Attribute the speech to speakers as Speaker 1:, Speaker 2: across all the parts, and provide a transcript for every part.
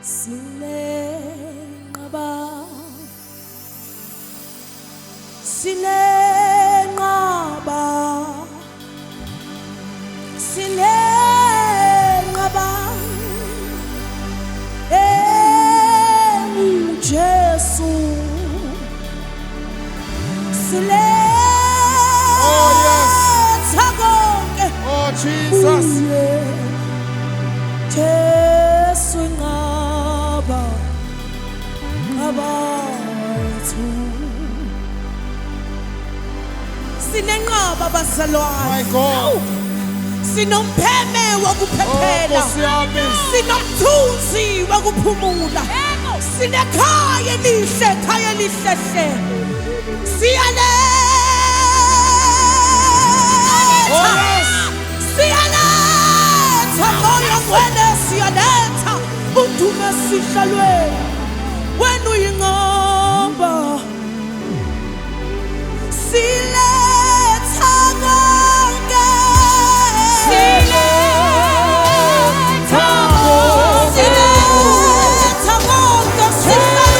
Speaker 1: Sinenqaba Sinenqaba Sinenqaba Jesu
Speaker 2: Oh yes. Oh Jesus.
Speaker 1: Jesu ngaba ngabathu Sinenqaba bazalwane.
Speaker 2: My God.
Speaker 1: Sinompheme wokuphephela. Sinomthunzi wokuphumula. Sinekhaya elihle, ekhaya elihle hle. Siyaletha moya ngcwele, siyaletha udumo sihlalweni. Wena uyinqaba. Siletha konke. Siletha konke. Siletha konke sihlalweni.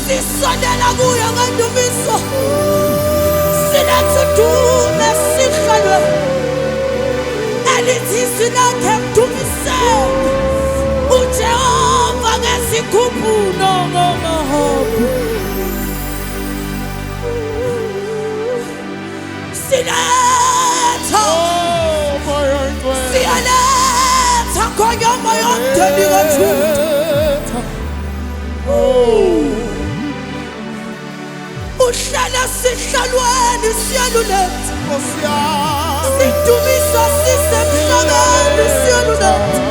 Speaker 1: Sisondela kuya ngendumiso. Siletha udumo esihlalweni. Elithi sinakhe mdumiseni uJehova ngesikhumbulo ngomahabu. Siletha Ibandla likaJuda. Uhlala sihlalweni siyaluletha. Sidumisa sisemhlabeni siyaluletha.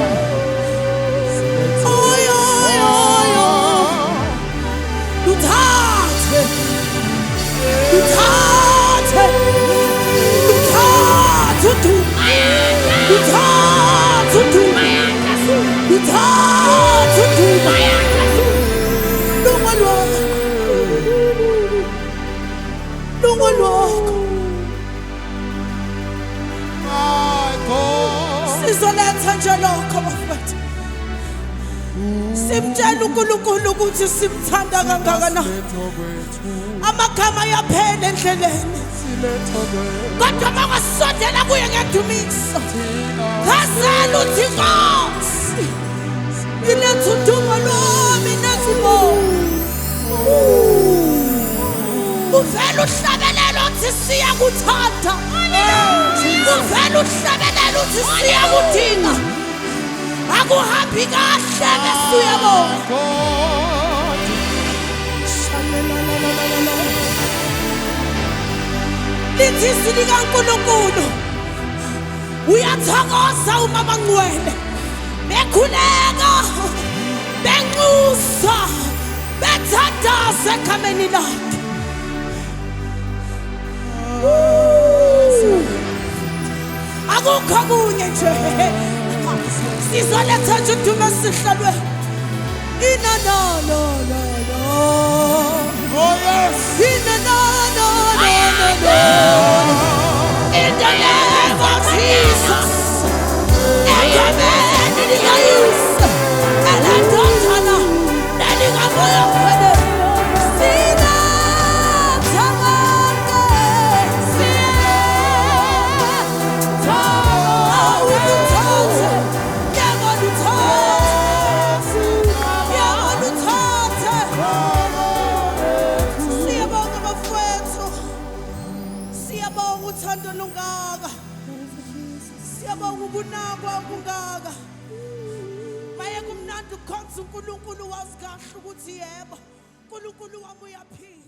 Speaker 1: Luthathe. Luthathe. Luthathe udumo. Luthathe udumo. Luthathe udumo. Lunga lwakho. Lunga lwakho.
Speaker 2: My God.
Speaker 1: Sizoletha nje lokho bafethu. Simtshela uNkulunkulu ukuthi simthanda kangakanani. Amagama ayaphela endleleni. Kodwa makasondela kuye ngedumisa. Phezela uthi Nkosi. Iletha udumo lwami nezibongo. Uvela uhlabelela uthi siyakuthanda. Uvela uhlabelela uthi siyakudinga. Akuhambi kahle bese uyabona. Lithi silikaNkulunkulu uyathokoza uma bangcwele bekhuleka benxusa bethandaza egameni lakhe. Akukho kunye nje. Sizoletha nje udumo esihlalweni. Ina no no no no.
Speaker 2: Oh yes.
Speaker 1: Ina no no no no no. In the name of Jesus. Egameni likaYesu. Eladodana nelikaMoya. Sina thamande. Sina thamande. Uthando lungaka. Siyabonga ukunakwa kungaka. Maye kumnandi ukhonza uNkulunkulu wazi kahle ukuthi yebo. uNkulunkulu wami uyaphila.